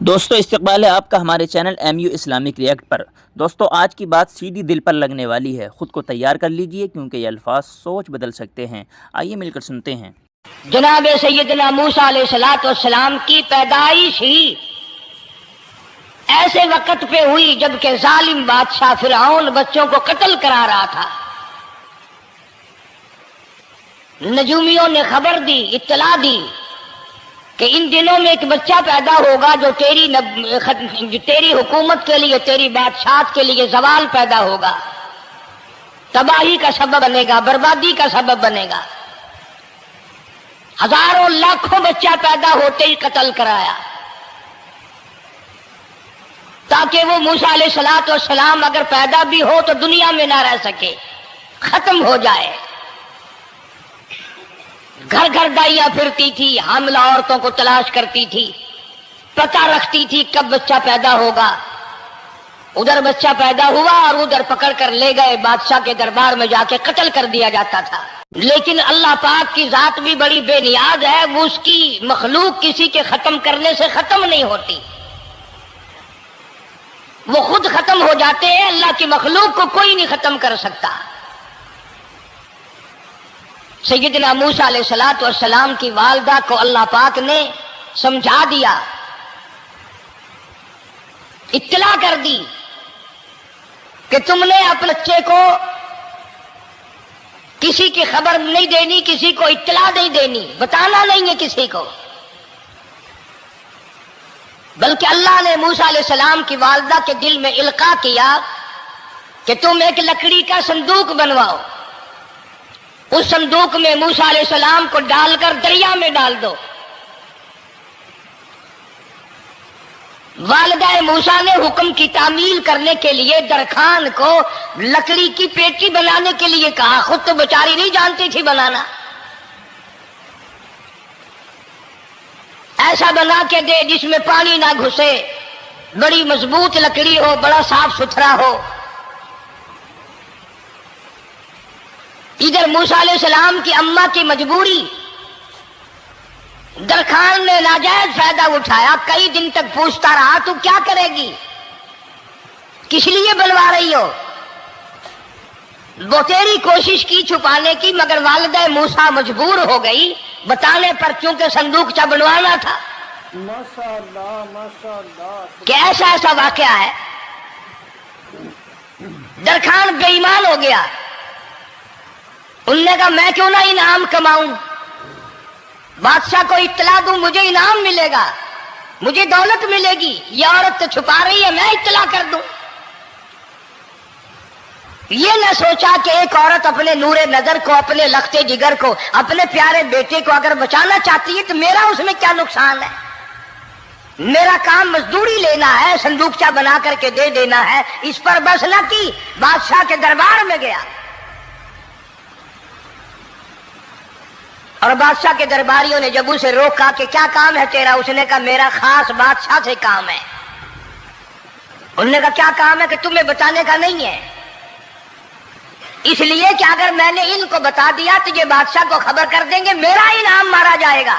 دوستو استقبال ہے آپ کا ہمارے channel M U Islamic react پر۔ دوستو آج کی بات سیدھی دل پر لگنے والی ہے، خود کو تیار کر لیجئے کیونکہ یہ الفاظ سوچ بدل سکتے ہیں۔ آئیے مل کر سنتے ہیں۔ جناب سیدنا موسیٰ علیہ السلام کی پیدائش ہی ایسے وقت پہ ہوئی جبکہ ظالم بادشاہ فرعون بچوں کو قتل کرا رہا تھا۔ نجومیوں نے خبر دی، اطلاع دی کہ ان دنوں میں ایک بچہ پیدا ہوگا جو تیری حکومت کے لیے، تیری بادشاہت کے لیے زوال پیدا ہوگا، تباہی کا سبب بنے گا، بربادی کا سبب بنے گا۔ ہزاروں لاکھوں بچہ پیدا ہوتے ہی قتل کرایا تاکہ وہ موسیٰ علیہ السلام اگر پیدا بھی ہو تو دنیا میں نہ رہ سکے، ختم ہو جائے۔ گھر گھر دائیاں پھرتی تھی، حاملہ عورتوں کو تلاش کرتی تھی، پتہ رکھتی تھی کب بچہ پیدا ہوگا۔ ادھر بچہ پیدا ہوا اور ادھر پکڑ کر لے گئے، بادشاہ کے دربار میں جا کے قتل کر دیا جاتا تھا۔ لیکن اللہ پاک کی ذات بھی بڑی بے نیاز ہے، وہ اس کی مخلوق کسی کے ختم کرنے سے ختم نہیں ہوتی، وہ خود ختم ہو جاتے ہیں۔ اللہ کی مخلوق کو کوئی نہیں ختم کر سکتا۔ سیدنا موسیٰ علیہ السلام کی والدہ کو اللہ پاک نے سمجھا دیا، اطلاع کر دی کہ تم نے اپنے بچے کو کسی کی خبر نہیں دینی، کسی کو اطلاع نہیں دینی، بتانا نہیں ہے کسی کو، بلکہ اللہ نے موسیٰ علیہ السلام کی والدہ کے دل میں القاء کیا کہ تم ایک لکڑی کا صندوق بنواؤ، اس صندوق میں موسیٰ علیہ السلام کو ڈال کر دریا میں ڈال دو۔ والدہ موسیٰ نے حکم کی تعمیل کرنے کے لیے درخان کو لکڑی کی پیٹی بنانے کے لیے کہا، خود تو بیچاری نہیں جانتی تھی بنانا۔ ایسا بنا کے دے جس میں پانی نہ گھسے، بڑی مضبوط لکڑی ہو، بڑا صاف ستھرا ہو۔ ادھر موسیٰ علیہ السلام کی اماں کی مجبوری، درخان نے ناجائز فائدہ اٹھایا، کئی دن تک پوچھتا رہا تو کیا کرے گی، کس لیے بنوا رہی ہو؟ وہ تیری کوشش کی چھپانے کی، مگر والدہ موسیٰ مجبور ہو گئی بتانے پر، چونکہ صندوقچہ بنوانا تھا۔ کہ ایسا واقعہ ہے۔ درخان بے ایمان ہو گیا، انہوں نے کہا میں کیوں نہ انعام کماؤں، بادشاہ کو اطلاع دوں، مجھے انعام ملے گا، مجھے دولت ملے گی، یہ عورت تو چھپا رہی ہے، میں اطلاع کر دوں۔ یہ نہ سوچا کہ ایک عورت اپنے نور نظر کو، اپنے لخت جگر کو، اپنے پیارے بیٹے کو اگر بچانا چاہتی ہے تو میرا اس میں کیا نقصان ہے، میرا کام مزدوری لینا ہے، صندوقچہ بنا کر کے دے دینا ہے، اس پر بس نہ کی، بادشاہ کے دربار میں گیا اور بادشاہ کے درباریوں نے جب اسے روکا کہ کیا کام ہے تیرا، اس نے کہا میرا خاص بادشاہ سے کام ہے۔ انہوں نے کہا کیا کام ہے؟ کہ تمہیں بتانے کا نہیں ہے، اس لیے کہ اگر میں نے ان کو بتا دیا تو یہ بادشاہ کو خبر کر دیں گے، میرا انعام مارا جائے گا،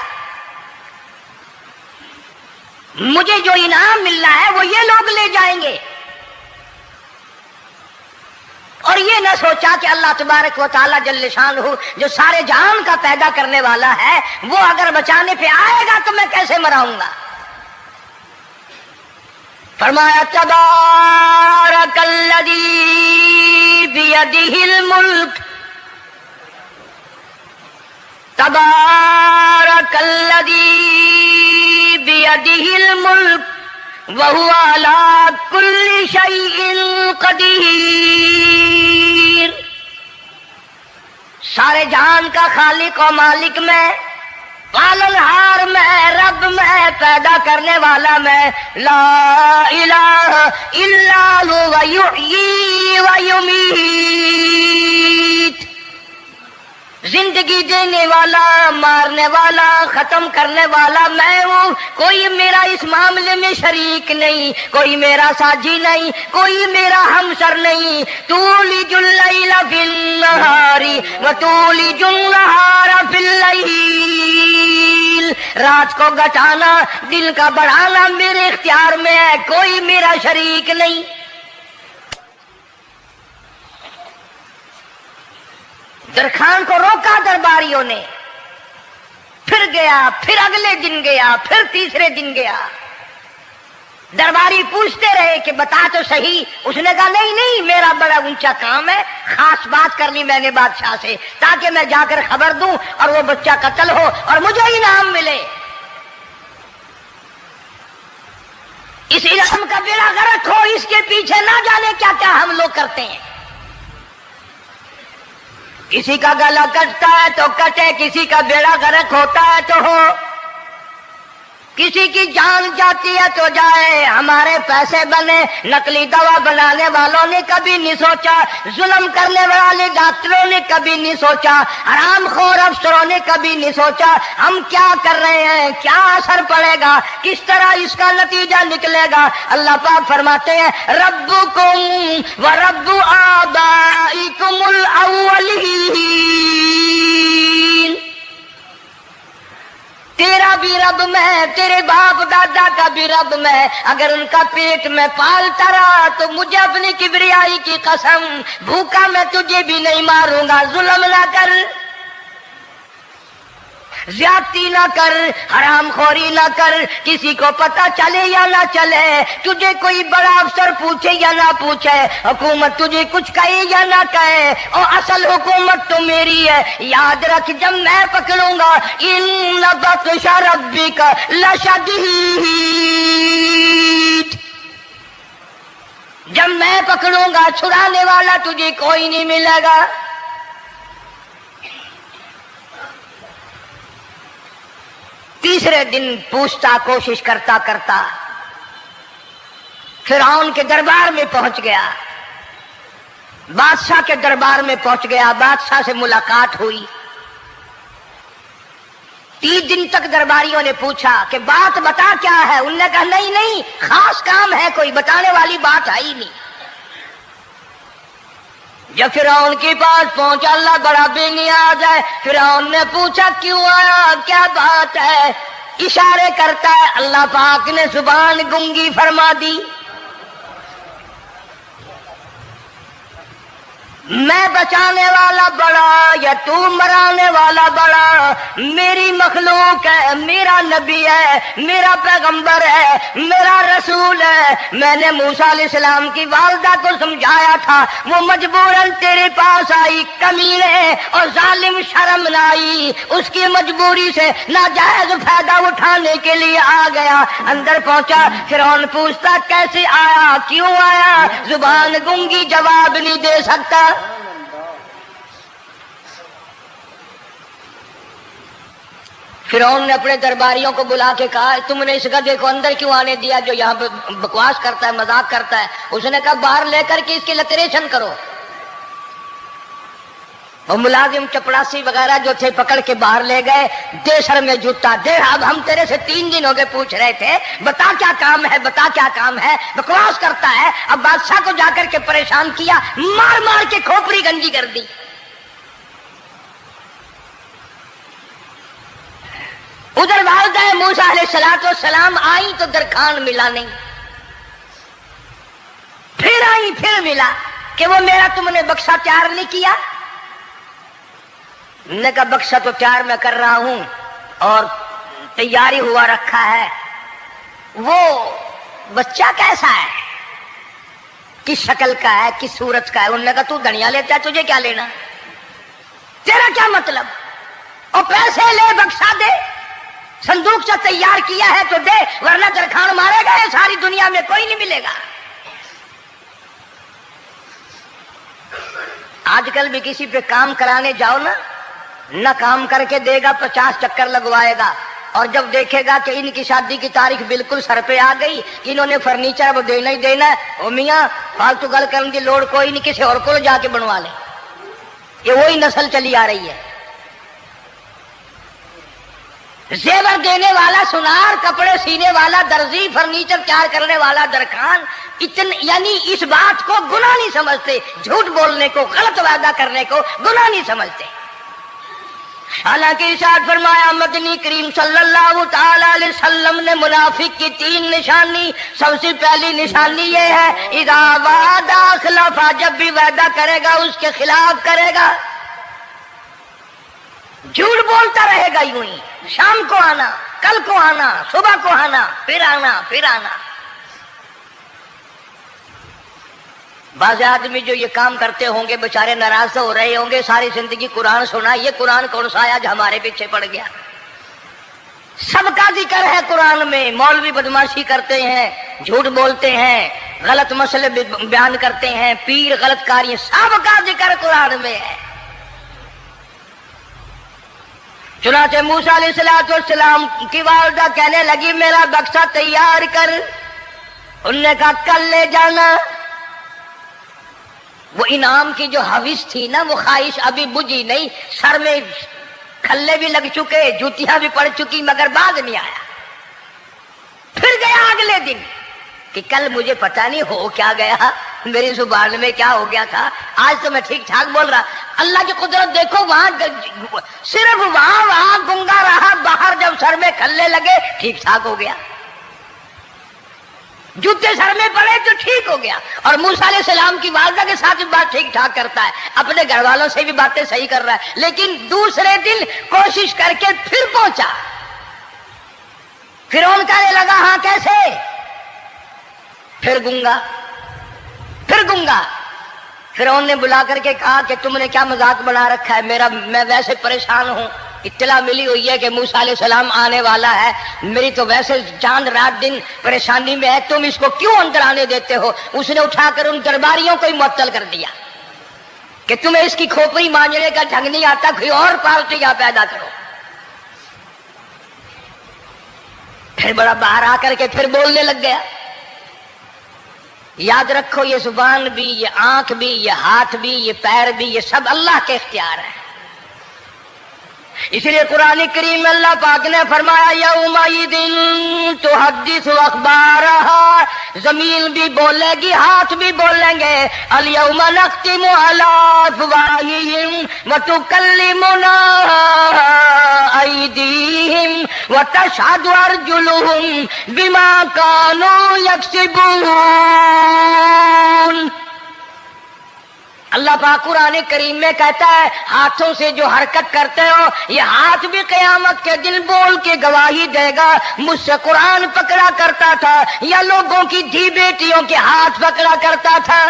مجھے جو انعام ملنا ہے وہ یہ لوگ لے جائیں گے۔ اور یہ نہ سوچا کہ اللہ تبارک و تعالی جل شانہ جو سارے جہان کا پیدا کرنے والا ہے، وہ اگر بچانے پہ آئے گا تو میں کیسے مراؤں گا۔ فرمایا تبارک الذی بیدہ الملک، تبارک الذی بیدہ الملک وَهُوَ عَلَىٰ كُلِّ شَيْءٍ قَدِيرٌ۔ سارے جہان کا خالق و مالک میں، پالنہار میں، رب میں، پیدا کرنے والا میں، لا الہ الا هو یحیی و یمیت۔ زندگی دینے والا، مارنے والا، ختم کرنے والا میں ہوں، کوئی میرا اس معاملے میں شریک نہیں، کوئی میرا ساجی نہیں، کوئی میرا ہمسر نہیں۔ تولج اللیل فی النہار وتولج النہار فی اللیل، رات کو گھٹانا دن کا بڑھانا میرے اختیار میں ہے، کوئی میرا شریک نہیں۔ درخان کو روکا درباریوں نے، پھر گیا، پھر اگلے دن گیا، پھر تیسرے دن گیا۔ درباری پوچھتے رہے کہ بتا تو صحیح۔ اس نے کہا نہیں نہیں، میرا بڑا اونچا کام ہے، خاص بات کرنی میں نے بادشاہ سے، تاکہ میں جا کر خبر دوں اور وہ بچہ قتل ہو اور مجھے انعام ملے۔ اس علم کا بیڑا غرق ہو، اس کے پیچھے نہ جانے کیا کیا ہم لوگ کرتے ہیں۔ کسی کا گلا کٹتا ہے تو کٹے، کسی کا بیڑا غرق ہوتا ہے تو ہو، کسی کی جان جاتی ہے تو جائے، ہمارے پیسے بنے۔ نقلی دوا بنانے والوں نے کبھی نہیں سوچا، ظلم کرنے والے ڈاکٹروں نے کبھی نہیں سوچا، حرام خور افسروں نے کبھی نہیں سوچا ہم کیا کر رہے ہیں، کیا اثر پڑے گا، کس طرح اس کا نتیجہ نکلے گا۔ اللہ پاک فرماتے ہیں ربکم و رب آبائکم الاولین، تیرا بھی رب میں، تیرے باپ دادا کا بھی رب میں، اگر ان کا پیٹ میں پالتا رہا تو مجھے اپنی کبریائی کی قسم، بھوکا میں تجھے بھی نہیں ماروں گا۔ ظلم نہ کر، زیادتی نہ کر، حرام خوری نہ کر، کسی کو پتہ چلے یا نہ چلے، تجھے کوئی بڑا افسر پوچھے یا نہ پوچھے، حکومت تجھے کچھ کہے یا نہ کہے، اور اصل حکومت تو میری ہے۔ یاد رکھ جب میں پکڑوں گا، ان بطش ربک لشدید، جب میں پکڑوں گا چھڑانے والا تجھے کوئی نہیں ملے گا۔ تیسرے دن پوچھتا، کوشش کرتا کرتا فرعون کے دربار میں پہنچ گیا، بادشاہ کے دربار میں پہنچ گیا، بادشاہ سے ملاقات ہوئی۔ 3 دن تک درباریوں نے پوچھا کہ بات بتا کیا ہے، انہوں نے کہا نہیں نہیں، خاص کام ہے، کوئی بتانے والی بات ہے ہی نہیں۔ جب فرعون کے پاس پہنچا، اللہ بڑا بے نیاز ہے، فرعون نے پوچھا کیوں آیا، کیا بات ہے، اشارے کرتا ہے، اللہ پاک نے زبان گنگی فرما دی۔ میں بچانے والا بڑا یا تو مرانے والا بڑا، میری مخلوق ہے، میرا نبی ہے، میرا پیغمبر ہے، میرا رسول ہے۔ میں نے موسیٰ علیہ السلام کی والدہ کو سمجھایا تھا، وہ مجبوراً تیرے پاس آئی، کمینے اور ظالم شرم نہ آئی، اس کی مجبوری سے ناجائز فائدہ اٹھانے کے لیے آ گیا۔ اندر پہنچا، فرعون پوچھتا کیسے آیا، کیوں آیا، زبان گنگی جواب نہیں دے سکتا۔ فرعون نے اپنے درباریوں کو بلا کے کہا تم نے اس گدھے کو اندر کیوں آنے دیا جو یہاں پہ بکواس کرتا ہے، مذاق کرتا ہے؟ اس نے کہا باہر لے کر کے اس کی لتریشن کرو۔ وہ ملازم چپڑاسی وغیرہ جو تھے پکڑ کے باہر لے گئے، دے سر میں جوتا دے، اب ہم تیرے سے 3 دن ہو گئے پوچھ رہے تھے، بتا کیا کام ہے، بتا کیا کام ہے، بکواس کرتا ہے۔ اب بادشاہ کو جا کر کے پریشان کیا، مار مار کے کھوپڑی گنجی کر دی۔ ادھر والدہ موسیٰ علیہ السلام آئی تو درخان ملا نہیں، پھر آئی پھر ملا کہ وہ میرا تم نے بکسا تیار نہیں کیا۔ نے کہا بکسا تو تیار میں کر رہا ہوں اور تیاری ہوا رکھا ہے، وہ بچہ کیسا ہے، کس شکل کا ہے، کس صورت کا ہے؟ انہوں نے کہا تو دنیا لیتا ہے، تجھے کیا لینا، تیرا کیا مطلب، اور پیسے لے بکسا دے، صندوق سے تیار کیا ہے تو دے، ورنہ درخان مارے گا، ساری دنیا میں کوئی نہیں ملے گا۔ آج کل بھی کسی پہ کام کرانے جاؤ نا، نہ کام کر کے دے گا، 50 چکر لگوائے گا، اور جب دیکھے گا کہ ان کی شادی کی تاریخ بالکل سر پہ آ گئی، انہوں نے فرنیچر وہ دینا ہی دینا ہے، او میاں فالتو گل کرنے کی لوڑ کوئی نہیں، کسی اور کو جا کے بنوا لے۔ یہ وہی نسل چلی آ رہی ہے۔ زیور دینے والا سنار، کپڑے سینے والا درزی، فرنیچر تیار کرنے والا درخان، یعنی اس بات کو گناہ نہیں سمجھتے، جھوٹ بولنے کو، غلط وعدہ کرنے کو گناہ نہیں سمجھتے۔ حالانکہ ارشاد فرمایا مدنی کریم صلی اللہ تعالی علیہ وسلم نے منافق کی 3 نشانی، سب سے پہلی نشانی یہ ہے اذا وعد اخلف، جب بھی وعدہ کرے گا اس کے خلاف کرے گا، جھوٹ بولتا رہے گا، یوں ہی شام کو آنا، کل کو آنا، صبح کو آنا، پھر آنا، پھر آنا۔ بعض آدمی جو یہ کام کرتے ہوں گے بیچارے ناراض ہو رہے ہوں گے، ساری زندگی قرآن سنا، یہ قرآن کون سا آیا جو ہمارے پیچھے پڑ گیا؟ سب کا ذکر ہے قرآن میں، مولوی بدماشی کرتے ہیں، جھوٹ بولتے ہیں، غلط مسئلے بیان کرتے ہیں، پیر غلط کاری، سب کا ذکر قرآن میں ہے۔ چنانچہ موسیٰ علیہ السلام کی والدہ کہنے لگی میرا بکسا تیار کر، انہوں نے کہا کل لے جانا۔ وہ انعام کی جو حوث تھی نا، وہ خواہش ابھی بجھی نہیں، سر میں کھلے بھی لگ چکے، جوتیاں بھی پڑ چکی، مگر باز نہیں آیا۔ پھر گیا اگلے دن کہ کل مجھے پتہ نہیں ہو کیا گیا، میری زبان میں کیا ہو گیا تھا، آج تو میں ٹھیک ٹھاک بول رہا۔ اللہ کی قدرت دیکھو، وہاں صرف وہاں گنگا رہا، باہر جب سر میں کھلے لگے ٹھیک ٹھاک ہو گیا، جوتے سر میں پڑے تو ٹھیک ہو گیا۔ اور موسیٰ علیہ السلام کی والدہ کے ساتھ بھی بات ٹھیک ٹھاک کرتا ہے، اپنے گھر والوں سے بھی باتیں صحیح کر رہا ہے، لیکن دوسرے دن کوشش کر کے پھر پہنچا۔ فرعون کہنے لگا ہاں کیسے؟ پھر گنگا، پھر گنگا۔ فرعون نے بلا کر کے کہا کہ تم نے کیا مذاق بنا رکھا ہے، میں ویسے پریشان ہوں، اطلاع ملی ہوئی ہے کہ موسیٰ علیہ السلام آنے والا ہے، میری تو ویسے چاند رات دن پریشانی میں ہے، تم اس کو کیوں اندر آنے دیتے ہو؟ اس نے اٹھا کر ان درباریوں کو ہی معطل کر دیا کہ تمہیں اس کی کھوپڑی مانجنے کا ڈھنگ نہیں آتا، کوئی اور پارٹی یہاں پیدا کرو۔ پھر بڑا باہر آ کر کے پھر بولنے لگ گیا۔ یاد رکھو یہ زبان بھی، یہ آنکھ بھی، یہ ہاتھ بھی، یہ پیر بھی، یہ سب اللہ کے اختیار ہے۔ اس لیے قرآن کریم میں اللہ پاک نے فرمایا یومئذ تحدث اخبارہا، زمین بھی بولے گی، ہاتھ بھی بولیں گے، الیوم نختم علی افواہہم وتکلمنا ایدیہم وتشہد ارجلہم بما کانوا یکسبون۔ اللہ پاک قرآن کریم میں کہتا ہے ہاتھوں سے جو حرکت کرتے ہو، یہ ہاتھ بھی قیامت کے دن بول کے گواہی دے گا، مجھ سے قرآن پکڑا کرتا تھا یا لوگوں کی دھی بیٹیوں کے ہاتھ پکڑا کرتا تھا۔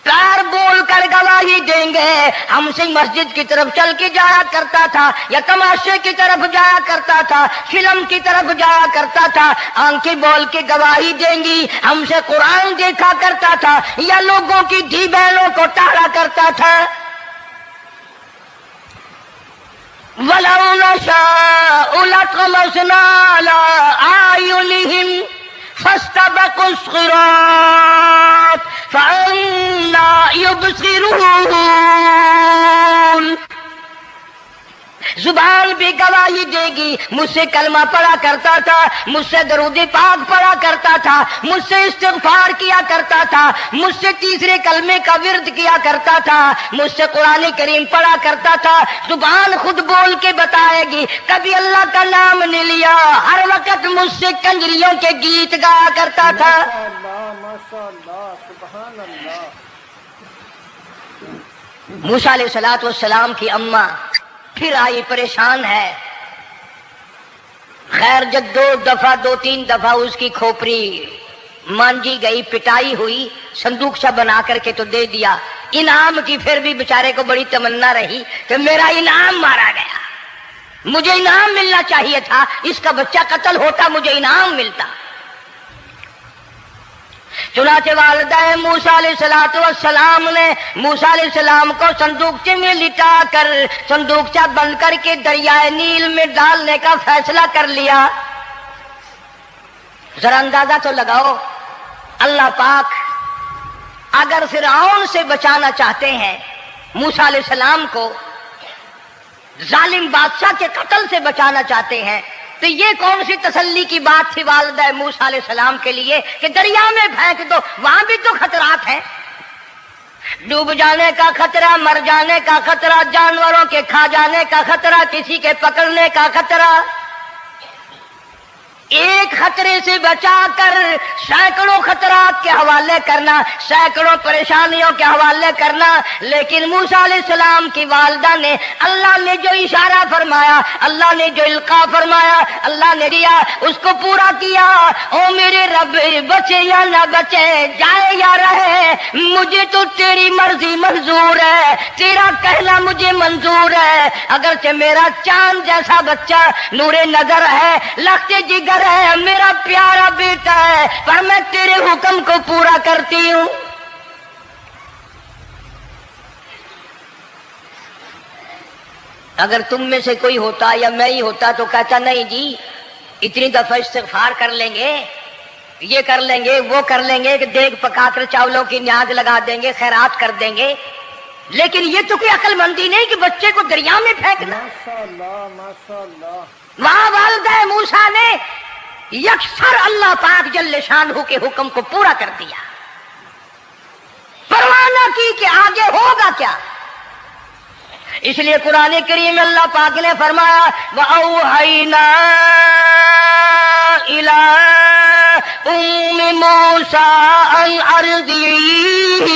پیر بول کر گواہی دیں گے، ہم سے مسجد کی طرف چل کے جایا کرتا تھا یا تماشے کی طرف جایا کرتا تھا، فلم کی طرف جایا کرتا تھا، آنکھیں بول کے گواہی دیں گی، ہم سے قرآن دیکھا کرتا تھا یا لوگوں کی دھی بہنوں کو ٹالا کرتا تھا۔ وَلَوْ نَشَاءُ لَطَمَسْنَا عَلَىٰ أَعْيُنِهِمْ فَاسْتَبَقُوا الصِّرَاطَ فَأَنَّىٰ يُبْصِرُونَ۔ زبان بھی گواہی دے گی، مجھ سے کلمہ پڑھا کرتا تھا، مجھ سے درود پاک پڑھا کرتا تھا، مجھ سے استغفار کیا کرتا تھا، مجھ سے تیسرے کلمے کا ورد کیا کرتا تھا، مجھ سے قرآن کریم پڑھا کرتا تھا۔ زبان خود بول کے بتائے گی، کبھی اللہ کا نام نہیں لیا، ہر وقت مجھ سے کنجریوں کے گیت گایا کرتا تھا۔ موسیٰ علیہ السلام کی اماں پھر آئی، پریشان ہے، خیر جب دو تین دفعہ اس کی کھوپڑی مانجی گئی، پٹائی ہوئی، صندوق سا بنا کر کے تو دے دیا۔ انعام کی پھر بھی بیچارے کو بڑی تمنا رہی کہ میرا انعام مارا گیا، مجھے انعام ملنا چاہیے تھا، اس کا بچہ قتل ہوتا مجھے انعام ملتا۔ چنانچہ والدہ موسیٰ علیہ السلام نے موسیٰ علیہ السلام کو صندوقچے میں لٹا کر صندوقچہ بند کر کے دریائے نیل میں ڈالنے کا فیصلہ کر لیا۔ ذرا اندازہ تو لگاؤ، اللہ پاک اگر فرعون سے بچانا چاہتے ہیں موسیٰ علیہ السلام کو، ظالم بادشاہ کے قتل سے بچانا چاہتے ہیں، تو یہ کون سی تسلی کی بات تھی والدہ موسیٰ علیہ السلام کے لیے کہ دریا میں پھینک دو، وہاں بھی تو خطرات ہیں، ڈوب جانے کا خطرہ، مر جانے کا خطرہ، جانوروں کے کھا جانے کا خطرہ، کسی کے پکڑنے کا خطرہ۔ ایک خطرے سے بچا کر سینکڑوں خطرات کے حوالے کرنا، سینکڑوں پریشانیوں کے حوالے کرنا، لیکن موسیٰ علیہ السلام کی والدہ نے اللہ نے جو اشارہ فرمایا، اللہ نے جو القاء فرمایا، اللہ نے دیا، اس کو پورا کیا۔ او میرے رب، بچے یا نہ بچے، جائے یا رہے، مجھے تو تیری مرضی منظور ہے، تیرا کہنا مجھے منظور ہے۔ اگرچہ میرا چاند جیسا بچہ نور نظر ہے، لخت جگر ہے، میرا پیارا بیٹا ہے، پر میں تیرے حکم کو پورا کرتی ہوں۔ اگر تم میں سے کوئی ہوتا یا میں ہی ہوتا تو کہتا نہیں جی اتنی دفعہ استغفار کر لیں گے، یہ کر لیں گے، وہ کر لیں گے، کہ دیگ پکا کر چاولوں کی نیاز لگا دیں گے، خیرات کر دیں گے، لیکن یہ تو کوئی عقل مندی نہیں کہ بچے کو دریا میں پھینکنا۔ ماشاءاللہ۔ وہاں والدہ موسیٰ نے یکسر اللہ پاک جل شانہ کے حکم کو پورا کر دیا، پرواہ نہ کی کہ آگے ہوگا کیا۔ اس لیے قرآن کریم میں اللہ پاک نے فرمایا وَأَوْحَيْنَا إِلَىٰ أُمِّ مُوسَىٰ أَنْ أَرْضِعِيهِ،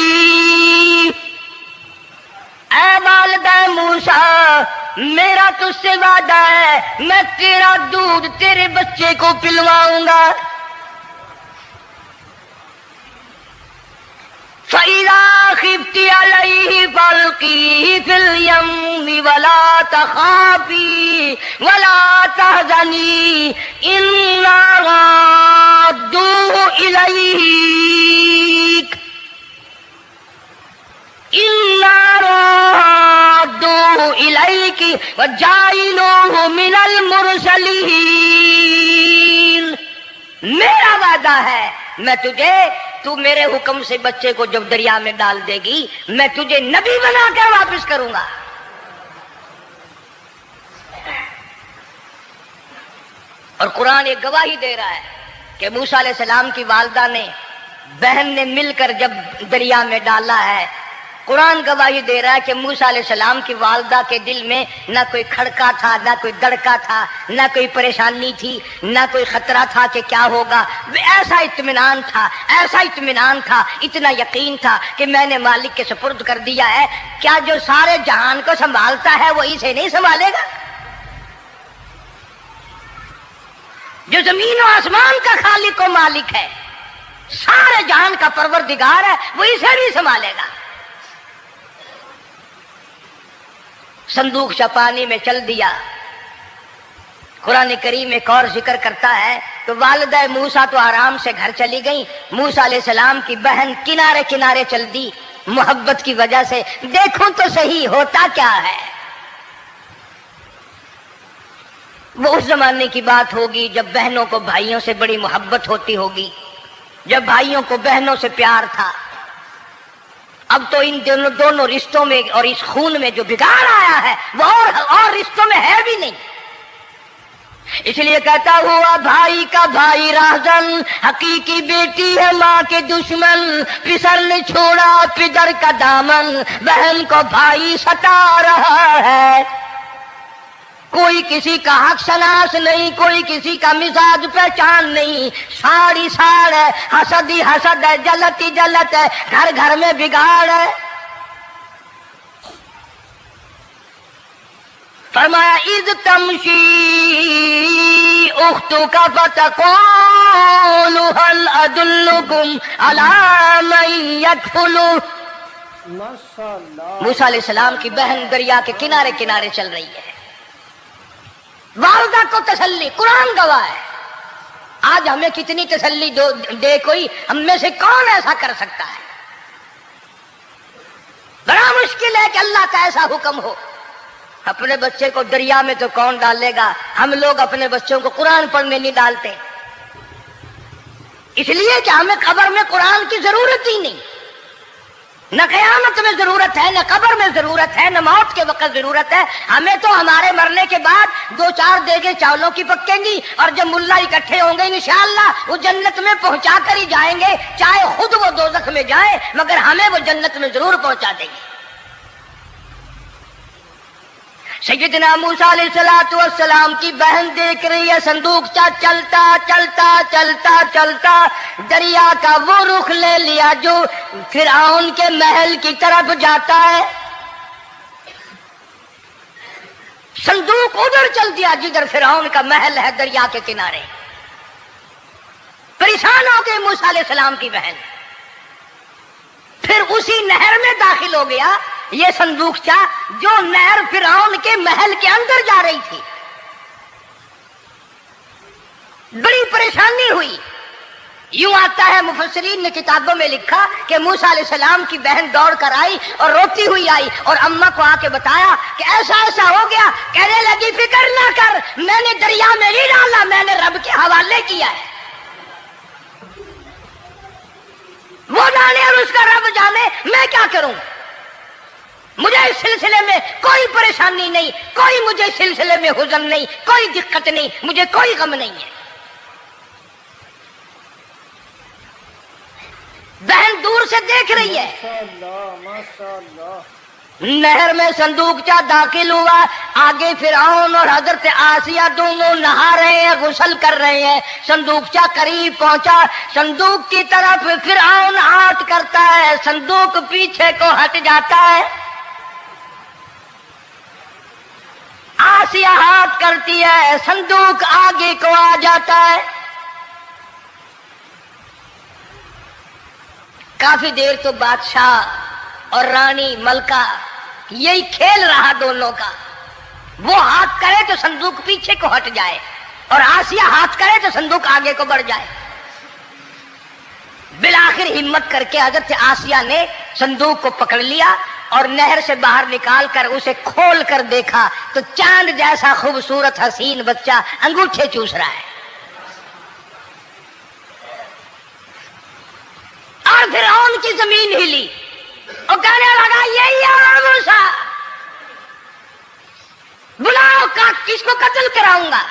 اے والدہ موسیٰ، میرا تجھ سے وعدہ ہے، میں تیرا دودھ تیرے بچے کو پلواؤں گا۔ فَإِذَا خِفْتِ عَلَيْهِ فَأَلْقِيهِ فِي الْيَمِّ وَلَا تَخَافِي وَلَا تَحْزَنِي إِنَّا رَادُّوهُ إِلَيْكِ وَجَاعِلُوهُ مِنَ الْمُرْسَلِينَ۔ میرا وعدہ ہے، میں تجھے، تو میرے حکم سے بچے کو جب دریا میں ڈال دے گی، میں تجھے نبی بنا کر واپس کروں گا۔ اور قرآن ایک گواہی دے رہا ہے کہ موسیٰ علیہ السلام کی والدہ نے، بہن نے مل کر جب دریا میں ڈالا ہے، قرآن گواہی دے رہا ہے کہ موسیٰ علیہ السلام کی والدہ کے دل میں نہ کوئی کھڑکا تھا، نہ کوئی دڑکا تھا، نہ کوئی پریشانی تھی، نہ کوئی خطرہ تھا کہ کیا ہوگا۔ ایسا اطمینان تھا، ایسا اطمینان تھا، اتنا یقین تھا کہ میں نے مالک کے سپرد کر دیا ہے، کیا جو سارے جہان کو سنبھالتا ہے وہ اسے نہیں سنبھالے گا؟ جو زمین و آسمان کا خالق و مالک ہے، سارے جہان کا پروردگار ہے، وہ اسے نہیں سنبھالے گا۔ صندوق پانی میں چل دیا۔ قرآن کریم ایک اور ذکر کرتا ہے تو والدہ موسیٰ تو آرام سے گھر چلی گئی، موسیٰ علیہ السلام کی بہن کنارے کنارے چل دی محبت کی وجہ سے، دیکھوں تو صحیح ہوتا کیا ہے۔ وہ اس زمانے کی بات ہوگی جب بہنوں کو بھائیوں سے بڑی محبت ہوتی ہوگی، جب بھائیوں کو بہنوں سے پیار تھا۔ اب تو ان دونوں رشتوں میں اور اس خون میں جو بگاڑ آیا ہے وہ اور رشتوں میں ہے بھی نہیں۔ اس لیے کہتا ہوا بھائی کا بھائی راہزن، حقیقی بیٹی ہے ماں کے دشمن، پسر نے چھوڑا پدر کا دامن، بہن کو بھائی ستا رہا ہے۔ کوئی کسی کا حق شناس نہیں، کوئی کسی کا مزاج پہچان نہیں، ساڑی ساڑ ہے، حسد ہی حسد ہے، جلت ہی جلت ہے، گھر گھر میں بگاڑ ہے۔ فرمایا اذ تمشی اختک فتقول هل ادلکم علی من یکفل۔ موسیٰ علیہ السلام کی بہن دریا کے کنارے کنارے چل رہی ہے، والدہ کو تسلی، قرآن گواہ ہے۔ آج ہمیں کتنی تسلی دے کوئی، ہم میں سے کون ایسا کر سکتا ہے؟ بڑا مشکل ہے کہ اللہ کا ایسا حکم ہو۔ اپنے بچے کو دریا میں تو کون ڈالے گا؟ ہم لوگ اپنے بچوں کو قرآن پڑھنے نہیں ڈالتے، اس لیے کہ ہمیں خبر میں قرآن کی ضرورت ہی نہیں۔ نہ قیامت میں ضرورت ہے، نہ قبر میں ضرورت ہے، نہ موت کے وقت ضرورت ہے. ہمیں تو ہمارے مرنے کے بعد 2-4 دیگیں چاولوں کی پکیں گی، اور جب ملا اکٹھے ہوں گے انشاءاللہ وہ جنت میں پہنچا کر ہی جائیں گے، چاہے خود وہ دوزخ میں جائیں، مگر ہمیں وہ جنت میں ضرور پہنچا دیں گے. سیدنا موسیٰ علیہ السلام کی بہن دیکھ رہی ہے صندوق چلتا چلتا چلتا چلتا دریا کا وہ رخ لے لیا جو فرعون کے محل کی طرف جاتا ہے. صندوق ادھر چل دیا جدھر فرعون کا محل ہے، دریا کے کنارے. پریشان ہو گئی موسیٰ علیہ السلام کی بہن. پھر اسی نہر میں داخل ہو گیا یہ صندوق جو نہر فرعون کے محل کے اندر جا رہی تھی. بڑی پریشانی ہوئی. یوں آتا ہے مفسرین نے کتابوں میں لکھا کہ موسیٰ علیہ السلام کی بہن دوڑ کر آئی اور روتی ہوئی آئی اور اماں کو آ کے بتایا کہ ایسا ایسا ہو گیا. کہنے لگی فکر نہ کر، میں نے دریا میں نہیں ڈالا، میں نے رب کے حوالے کیا ہے. وہ جانے اور اس کا رب جانے، میں کیا کروں. مجھے اس سلسلے میں کوئی پریشانی نہیں، کوئی مجھے اس سلسلے میں حزن نہیں، کوئی دقت نہیں، مجھے کوئی غم نہیں ہے. بہن دور سے دیکھ رہی ہے. ماشاءاللہ. نہر میں صندوق داخل ہوا. آگے فرعون اور حضرت آسیہ دونوں نہا رہے ہیں، غسل کر رہے ہیں. صندوق قریب پہنچا، صندوق کی طرف فرعون ہاتھ کرتا ہے، صندوق پیچھے کو ہٹ جاتا ہے. آسیہ ہاتھ کرتی ہے، صندوق آگے کو آ جاتا ہے. کافی دیر تو بادشاہ اور رانی ملکہ یہی کھیل رہا دونوں کا. وہ ہاتھ کرے تو صندوق پیچھے کو ہٹ جائے اور آسیہ ہاتھ کرے تو صندوق آگے کو بڑھ جائے. بالآخر ہمت کر کے حضرت آسیہ نے صندوق کو پکڑ لیا اور نہر سے باہر نکال کر اسے کھول کر دیکھا تو چاند جیسا خوبصورت حسین بچہ انگوٹھے چوس رہا ہے. اور فرعون کی زمین ہلی اور کہنے لگا یہی ہے موسیٰ، بلاؤ کس کو قتل کراؤں گا.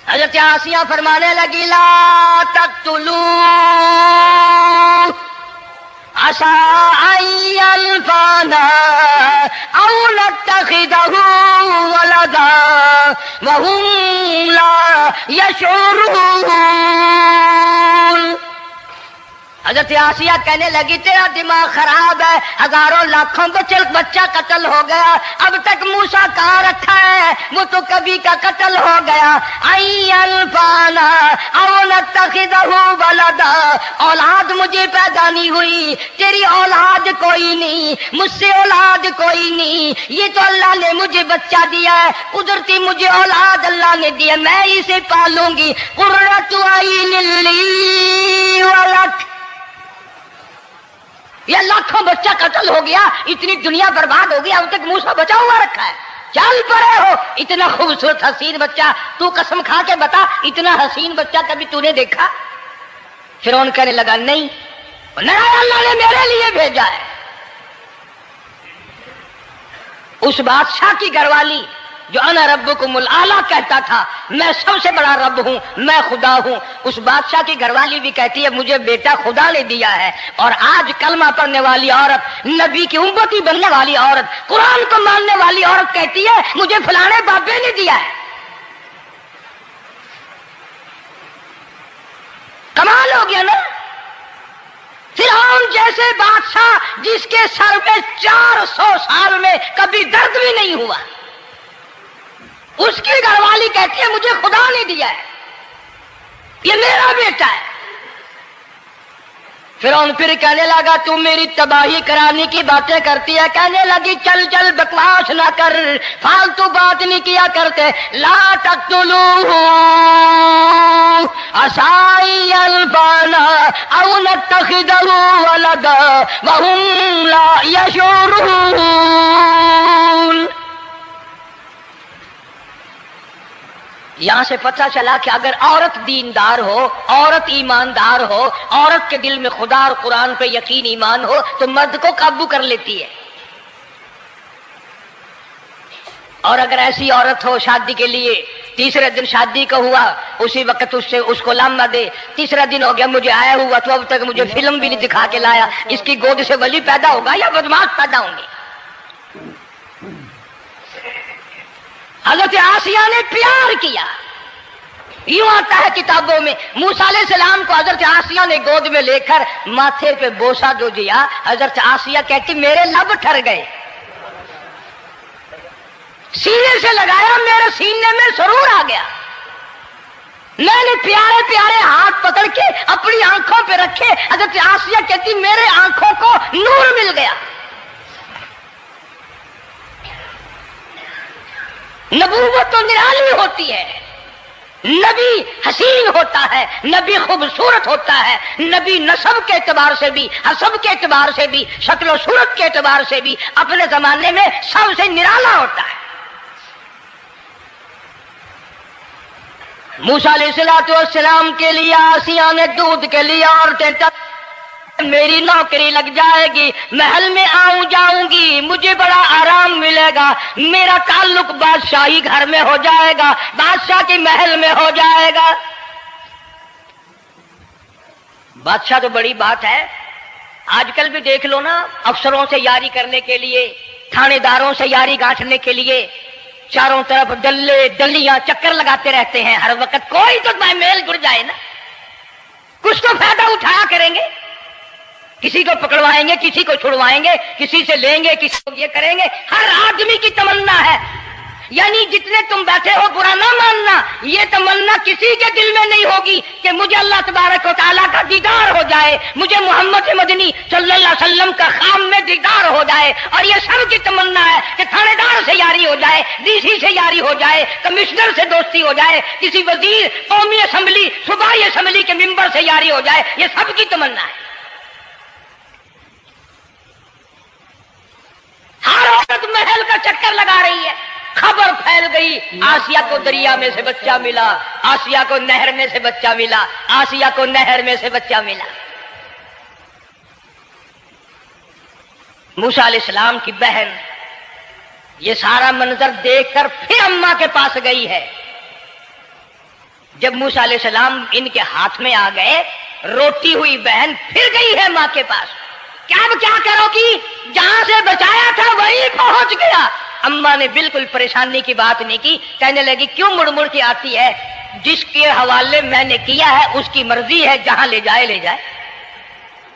حضرت آسیہ فرمانے لگی لا تقتلوا عسى أن ينفعنا أو نتخذه ولدا وهم لا يشعرون. حضرت آسیہ کہنے لگی تیرا دماغ خراب ہے، ہزاروں لاکھوں بچہ قتل ہو گیا، اب تک موسیٰ کہاں رکھا ہے، وہ تو کبھی کا قتل ہو گیا. انفانا او نتخذہ ولدا، اولاد مجھے پیدا نہیں ہوئی، تیری اولاد کوئی نہیں، مجھ سے اولاد کوئی نہیں، یہ تو اللہ نے مجھے بچہ دیا ہے، قدرتی مجھے اولاد اللہ نے دیا، میں اسے پالوں گی. قرۃ عین لی ولک، یہ لاکھوں بچہ قتل ہو گیا، اتنی دنیا برباد ہو گیا، اب تک موسیٰ بچا ہوا رکھا ہے. چل پڑے ہو، اتنا خوبصورت حسین بچہ، تو قسم کھا کے بتا اتنا حسین بچہ کبھی تو نے دیکھا؟ فرعون کہنے لگا نہیں، اللہ نے میرے لیے بھیجا ہے. اس بادشاہ کی گھر والی جو انا ربکم الاعلی کہتا تھا، میں سب سے بڑا رب ہوں، میں خدا ہوں، اس بادشاہ کی گھر والی بھی کہتی ہے مجھے بیٹا خدا نے دیا ہے. اور آج کلمہ پڑھنے والی عورت، نبی کی امتی بننے والی عورت، قرآن کو ماننے والی عورت کہتی ہے مجھے فلانے بابے نے دیا ہے. کمال ہو گیا نا. فرعون جیسے بادشاہ جس کے سر میں 400 سال میں کبھی درد بھی نہیں ہوا، اس کی گھر والی کہتی ہے مجھے خدا نے دیا ہے، یہ میرا بیٹا ہے. فرعون پھر کہنے لگا تو میری تباہی کرانے کی باتیں کرتی ہے. کہنے لگی چل چل بکواس نہ کر، فالتو بات نہیں کیا کرتے. لا تقتلوہ عسى أن ينفعنا أو نتخذه ولدا وهم لا يشعرون. یہاں سے پتہ چلا کہ اگر عورت دیندار ہو، عورت ایماندار ہو، عورت کے دل میں خدا اور قرآن پہ یقین ایمان ہو تو مرد کو قابو کر لیتی ہے. اور اگر ایسی عورت ہو شادی کے لیے، تیسرے دن شادی کا ہوا، اسی وقت اس کو لامہ دے، تیسرا دن ہو گیا مجھے آیا ہوا تو اب تک مجھے فلم بھی نہیں دکھا کے لایا، اس کی گود سے ولی پیدا ہوگا یا بدماش پیدا ہوں گے؟ حضرت آسیہ نے پیار کیا. یوں آتا ہے کتابوں میں موسیٰ علیہ السلام کو حضرت آسیہ نے گود میں لے کر ماتھے پہ بوسہ جو دیا، حضرت آسیہ کہتی میرے لب ٹھر گئے. سینے سے لگایا، میرے سینے میں سرور آ گیا. میں نے پیارے پیارے ہاتھ پکڑ کے اپنی آنکھوں پہ رکھے، حضرت آسیہ کہتی میرے آنکھوں کو نور مل گیا. نبوت تو نرالی ہوتی ہے، نبی حسین ہوتا ہے، نبی خوبصورت ہوتا ہے، نبی نسب کے اعتبار سے بھی، حسب کے اعتبار سے بھی، شکل و صورت کے اعتبار سے بھی اپنے زمانے میں سب سے نرالا ہوتا ہے. موسیٰ علیہ السلام کے لیے آسیہ نے دودھ کے لیے عورتیں میری نوکری لگ جائے گی، محل میں آؤں جاؤں گی، مجھے بڑا آرام ملے گا، میرا تعلق بادشاہی گھر میں ہو جائے گا، بادشاہ کے محل میں ہو جائے گا. بادشاہ تو بڑی بات ہے. آج کل بھی دیکھ لو نا، افسروں سے یاری کرنے کے لیے، تھانے داروں سے یاری گانٹھنے کے لیے چاروں طرف ڈلے ڈلیاں چکر لگاتے رہتے ہیں ہر وقت. کوئی تو میل جڑ جائے نا، کچھ تو فائدہ اٹھایا کریں گے. کسی کو پکڑوائیں گے، کسی کو چھڑوائیں گے، کسی سے لیں گے، کسی کو یہ کریں گے. ہر آدمی کی تمنا ہے، یعنی جتنے تم بیٹھے ہو برا نہ ماننا، یہ تمنا کسی کے دل میں نہیں ہوگی کہ مجھے اللہ تبارک و تعالیٰ کا دیدار ہو جائے، مجھے محمد مدنی صلی اللہ علیہ وسلم کا خام میں دیدار ہو جائے. اور یہ سب کی تمنا ہے کہ تھانے دار سے یاری ہو جائے، ڈی سی سے یاری ہو جائے، کمشنر سے دوستی ہو جائے، کسی وزیر، قومی اسمبلی، صوبائی اسمبلی کے ممبر سے یاری ہو جائے. یہ سب کی تمنا ہے. ہر عورت محل کا چکر لگا رہی ہے. خبر پھیل گئی آسیہ کو دریا میں سے بچہ ملا، آسیہ کو نہر میں سے بچہ ملا، آسیہ کو نہر میں سے بچہ ملا. موسیٰ علیہ السلام کی بہن یہ سارا منظر دیکھ کر پھر اماں کے پاس گئی ہے. جب موسیٰ علیہ السلام ان کے ہاتھ میں آ گئے، روتی ہوئی بہن پھر گئی ہے ماں کے پاس. کیا کرو گی؟ جہاں سے بچایا تھا وہیں پہنچ گیا. اماں نے بالکل پریشانی کی بات نہیں کی، کہنے لگی کیوں مڑ مڑ کے آتی ہے؟ جس کے حوالے میں نے کیا ہے اس کی مرضی ہے، جہاں لے جائے لے جائے.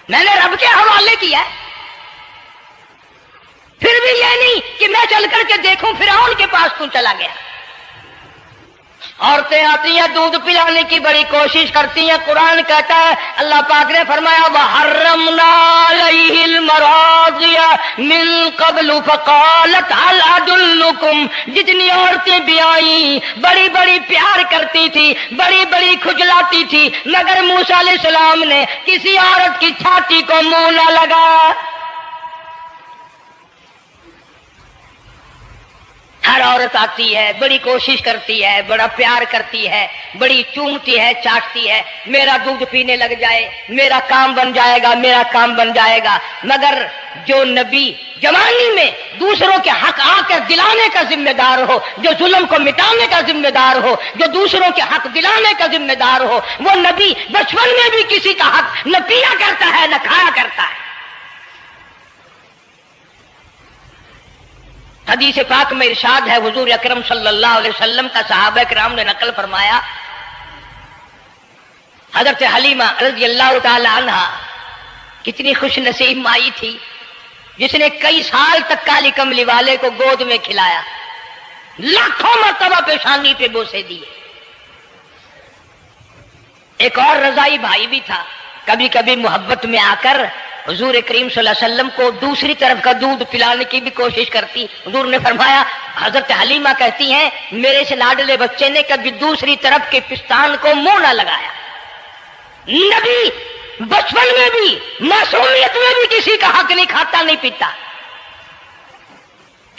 میں نے رب کے حوالے کیا ہے. پھر بھی یہ نہیں کہ میں چل کر کے دیکھوں فرعون کے پاس کیوں چلا گیا. عورتیں آتی ہیں دودھ پلانے کی بڑی کوشش کرتی ہیں. قرآن کہتا ہے، اللہ پاک نے فرمایا وَحَرَّمْنَا عَلَيْهِ الْمَرَاضِعَ مِن قَبْلُ فَقَالَتْ هَلْ أَدُلُّكُمْ. جتنی عورتیں بھی آئیں بڑی بڑی پیار کرتی تھی، بڑی بڑی کھجلاتی تھی، مگر موسیٰ علیہ السلام نے کسی عورت کی چھاتی کو منہ نہ لگا. ہر عورت آتی ہے، بڑی کوشش کرتی ہے، بڑا پیار کرتی ہے، بڑی چومتی ہے، چاٹتی ہے، میرا دودھ پینے لگ جائے، میرا کام بن جائے گا، میرا کام بن جائے گا. مگر جو نبی جوانی میں دوسروں کے حق آ کر دلانے کا ذمہ دار ہو، جو ظلم کو مٹانے کا ذمہ دار ہو، جو دوسروں کے حق دلانے کا ذمہ دار ہو، وہ نبی بچپن میں بھی کسی کا حق نہ پیا کرتا ہے نہ کھایا کرتا ہے. حدیث پاک میں ارشاد ہے، حضور اکرم صلی اللہ علیہ وسلم کا صحابہ کرام نے نقل فرمایا، حضرت حلیمہ رضی اللہ تعالی عنہ کتنی خوش نصیب مائی تھی جس نے کئی سال تک کالی کملی والے کو گود میں کھلایا، لاکھوں مرتبہ پیشانی پہ بوسے دیے. ایک اور رضائی بھائی بھی تھا، کبھی کبھی محبت میں آ کر حضور کریم صلی اللہ علیہ وسلم کو دوسری طرف کا دودھ پلانے کی بھی کوشش کرتی. حضور نے فرمایا، حضرت حلیمہ کہتی ہیں میرے سے لاڈلے بچے نے کبھی دوسری طرف کے پستان کو منہ نہ لگایا. نبی بچپن میں بھی معصومیت میں بھی کسی کا حق نہیں کھاتا نہیں پیتا.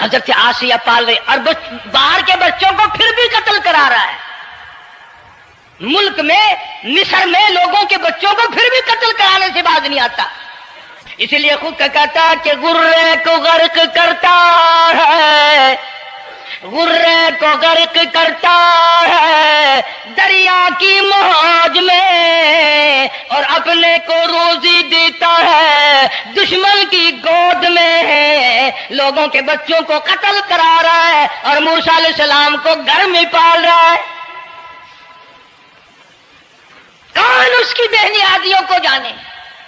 حضرت آسیہ پال رہے اور باہر کے بچوں کو پھر بھی قتل کرا رہا ہے. ملک میں مصر میں لوگوں کے بچوں کو پھر بھی قتل کرانے سے باز نہیں آتا. اسی لیے خود کا کہتا کہ غرے کو غرق کرتا ہے، غرے کو غرق کرتا ہے دریا کی موج میں، اور اپنے کو روزی دیتا ہے دشمن کی گود میں. لوگوں کے بچوں کو قتل کرا رہا ہے اور موسیٰ علیہ السلام کو گھر میں پال رہا ہے. کون اس کی بہنیادیوں کو جانے،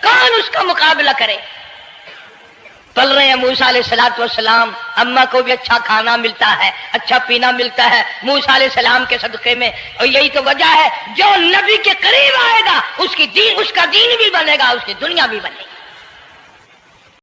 کون اس کا مقابلہ کرے. پل رہے ہیں موسیٰ علیہ السلام، اماں کو بھی اچھا کھانا ملتا ہے، اچھا پینا ملتا ہے موسیٰ علیہ السلام کے صدقے میں. اور یہی تو وجہ ہے جو نبی کے قریب آئے گا اس کا دین بھی بنے گا، اس کی دنیا بھی بنے گی.